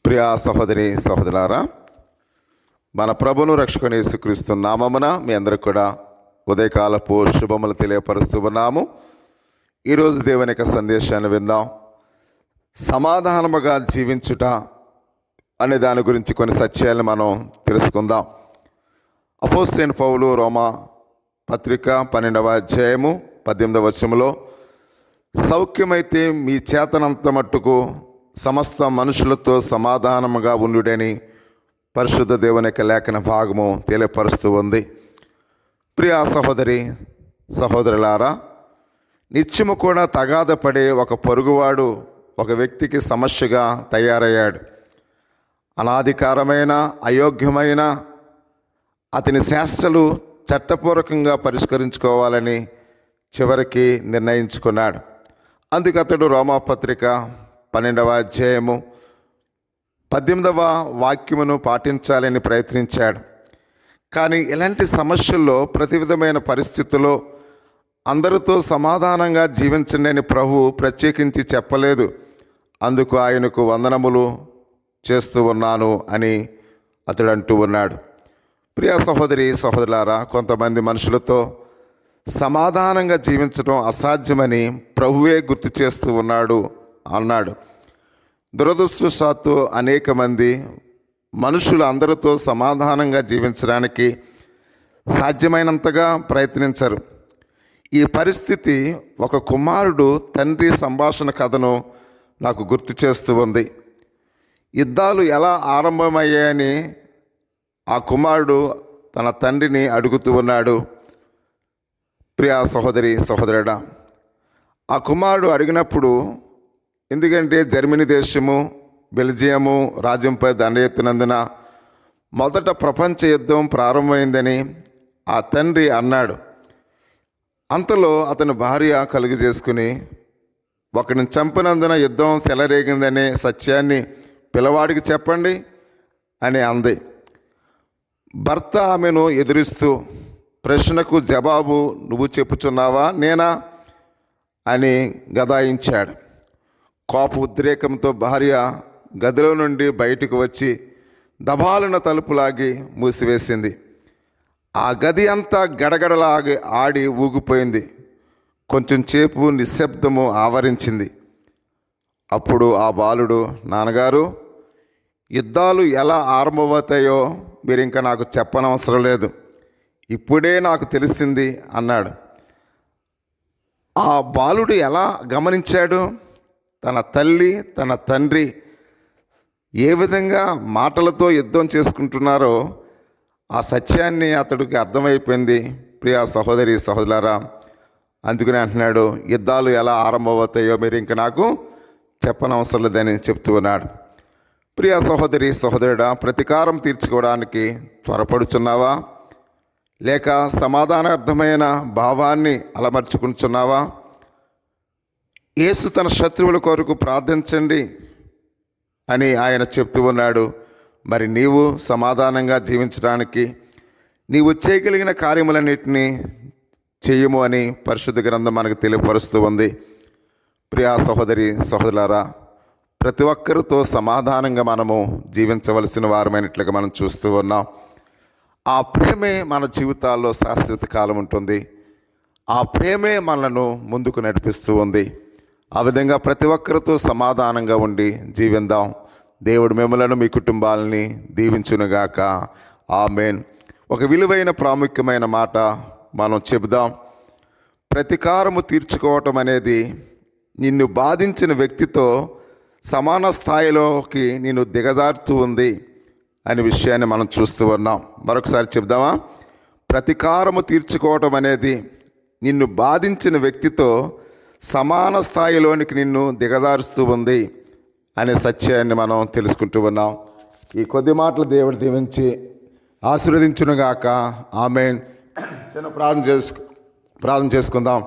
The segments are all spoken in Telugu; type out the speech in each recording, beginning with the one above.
ప్రియా సహోదరి సహోదరులారా, మన ప్రభును రక్షకుని యేసుక్రీస్తు నామమున మీ అందరికి కూడా ఉదయకాలపు శుభములు తెలియపరుస్తూ ఉన్నాము. ఈరోజు దేవుని యొక్క సందేశాన్ని విందాం. సమాధానముగా జీవించుట అనే దాని గురించి కొన్ని సత్యాలను మనం తెలుసుకుందాం. అపోస్తలుడైన పౌలు రోమా పత్రిక 12వ అధ్యాయము 18వ వచనములో, సౌఖ్యమైతే మీ చేతనంత మట్టుకు సమస్త మనుషులతో సమాధానముగా ఉండుడని పరిశుద్ధ దేవుని యొక్క లేఖన భాగము తెలియపరుస్తూ ఉంది. ప్రియా సహోదరి సహోదరులారా, నిత్యము కూడా తగాద పడే ఒక పొరుగువాడు ఒక వ్యక్తికి సమస్యగా తయారయ్యాడు. అనాధికారమైన అయోగ్యమైన అతని శాస్త్రాలు చట్టపూర్వకంగా పరిష్కరించుకోవాలని చివరికి నిర్ణయించుకున్నాడు. అందుకు అతడు రోమాపత్రిక 12వ అధ్యాయము 18వ వాక్యమును పాటించాలని ప్రయత్నించాడు. కానీ ఇలాంటి సమస్యల్లో ప్రతి విధమైన పరిస్థితుల్లో అందరితో సమాధానంగా జీవించండి అని ప్రభువు ప్రత్యేకించి చెప్పలేదు. అందుకు ఆయనకు వందనములు చేస్తూ ఉన్నాను అని అతడు అంటూ ఉన్నాడు. ప్రియ సహోదరి సహోదరులారా, కొంతమంది మనుషులతో సమాధానంగా జీవించడం అసాధ్యమని ప్రభువే గుర్తు చేస్తూ అన్నాడు. దురదృష్టవశాత్తు అనేక మంది మనుషులు అందరితో సమాధానంగా జీవించడానికి సాధ్యమైనంతగా ప్రయత్నించరు. ఈ పరిస్థితి ఒక కుమారుడు తండ్రి సంభాషణ కథను నాకు గుర్తు చేస్తూ ఉంది. యుద్ధాలు ఎలా ఆరంభమయ్యాయని ఆ కుమారుడు తన తండ్రిని అడుగుతూ ఉన్నాడు. ప్రియా సహోదరి సహోదరుడా, ఆ కుమారుడు అడిగినప్పుడు, ఎందుకంటే జర్మనీ దేశము బెల్జియము రాజ్యంపై దండెత్తినందున మొదట ప్రపంచ యుద్ధం ప్రారంభమైందని ఆ తండ్రి అన్నాడు. అంతలో అతని భార్య కలుగు చేసుకుని, ఒకరిని చంపినందున యుద్ధం సెలరేగిందనే సత్యాన్ని పిల్లవాడికి చెప్పండి అని అంది. భర్త ఆమెను ఎదురిస్తూ, ప్రశ్నకు జవాబు నువ్వు చెప్పుచున్నావా నేనా అని గదాయించాడు. కోప ఉద్రేకంతో భార్య గదిలో నుండి బయటకు వచ్చి దబాలున తలుపులాగి మూసివేసింది. ఆ గది అంతా గడగడలాగి ఆడి ఊగిపోయింది. కొంచెం సేపు నిశ్శబ్దము ఆవరించింది. అప్పుడు ఆ బాలుడు, నాన్నగారు, యుద్ధాలు ఎలా ఆరంభమవుతాయో మీరు ఇంకా నాకు చెప్పనవసరం లేదు, ఇప్పుడే నాకు తెలిసింది అన్నాడు. ఆ బాలుడు ఎలా గమనించాడు? తన తల్లి తన తండ్రి ఏ విధంగా మాటలతో యుద్ధం చేసుకుంటున్నారో ఆ సత్యాన్ని అతడికి అర్థమైపోయింది. ప్రియా సహోదరి సహోదరులారా, అందుకని అంటున్నాడు, యుద్ధాలు ఎలా ఆరంభమవుతాయో మీరు ఇంకా నాకు చెప్పనవసరం లేదని చెప్తూ ఉన్నాడు. ప్రియా సహోదరి సహోదరుడా, ప్రతీకారం తీర్చుకోవడానికి త్వరపడుచున్నావా? లేక సమాధానార్థమైన భావాన్ని అలమర్చుకుంటున్నావా? యేసు తన శత్రువుల కొరకు ప్రార్థించండి అని ఆయన చెప్తూ ఉన్నాడు. మరి నీవు సమాధానంగా జీవించడానికి నీవు చేయగలిగిన కార్యములన్నింటినీ చేయము అని పరిశుద్ధ గ్రంథం మనకు తెలియపరుస్తూ ఉంది. ప్రియా సహోదరి సహోదరులారా, ప్రతి ఒక్కరితో సమాధానంగా మనము జీవించవలసిన వారమైనట్లుగా మనం చూస్తూ ఉన్నాం. ఆ ప్రేమే మన జీవితాల్లో శాశ్వత కాలం ఉంటుంది. ఆ ప్రేమే మనలను ముందుకు నడిపిస్తూ ఉంది. ఆ విధంగా ప్రతి ఒక్కరితో సమాధానంగా ఉండి జీవిద్దాం. దేవుడు మిమ్మలను మీ కుటుంబాలని దీవించునుగాక. ఆమేన్. ఒక విలువైన ప్రాముఖ్యమైన మాట మనం చెబుదాం. ప్రతీకారము తీర్చుకోవటం అనేది నిన్ను బాధించిన వ్యక్తితో సమాన స్థాయిలోకి నిన్ను దిగజారుతూ ఉంది అనే విషయాన్ని మనం చూస్తూ ఉన్నాం. మరొకసారి చెప్దామా? ప్రతీకారము తీర్చుకోవటం అనేది నిన్ను బాధించిన వ్యక్తితో సమాన స్థాయిలోనికి నిన్ను దిగజారుస్తూ ఉంది అనే సత్యాన్ని మనం తెలుసుకుంటూ ఉన్నాం. ఈ కొద్ది మాటలు దేవుడు దీవించి ఆశీర్వదించునుగాక. ఆమేన్. చిన్న ప్రార్థన చేసుకుందాం.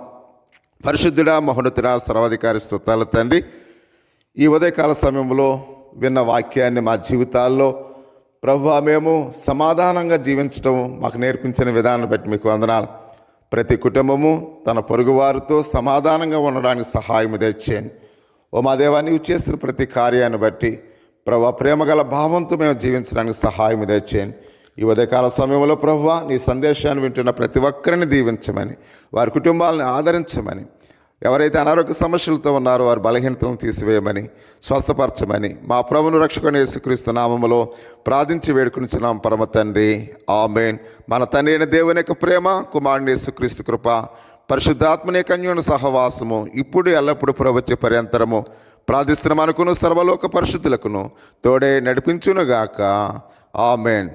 పరిశుద్ధుడా, మహోన్నతుడా, సర్వాధికారి స్తుతుల తండ్రి, ఈ ఉదయకాల సమయంలో విన్న వాక్యాన్ని మా జీవితాల్లో ప్రభువా మేము సమాధానంగా జీవించడం మాకు నేర్పించిన విధానాన్ని బట్టి మీకు వందనాలు. ప్రతి కుటుంబము తన పొరుగువారితో సమాధానంగా ఉండడానికి సహాయం తెచ్చేయండి. ఓ మా దేవా, నీవు చేసిన ప్రతి కార్యాన్ని బట్టి ప్రభా ప్రేమగల భావంతో మేము జీవించడానికి సహాయం దయచేయండి. ఈ ఉదయకాల సమయంలో ప్రభువా నీ సందేశాన్ని వింటున్న ప్రతి ఒక్కరిని దీవించమని, వారి కుటుంబాలను ఆదరించమని, ఎవరైతే అనారోగ్య సమస్యలతో ఉన్నారో వారి బలహీనతలను తీసివేయమని, స్వస్థపరచమని మా ప్రభువును రక్షకుని యేసుక్రీస్తు నామములో ప్రార్థించి వేడుకొనిచున్నాం పరమ తండ్రి, ఆమేన్. మన తండ్రి అయిన దేవుని యొక్క ప్రేమ, కుమారుని యేసుక్రీస్తు కృప, పరిశుద్ధాత్మని కన్యుని సహవాసము ఇప్పుడు ఎల్లప్పుడూ ప్రవచే పర్యంతరము ప్రార్థిస్తున్న మనకును సర్వలోక పరిశుద్ధులకును తోడే నడిపించునుగాక. ఆమేన్.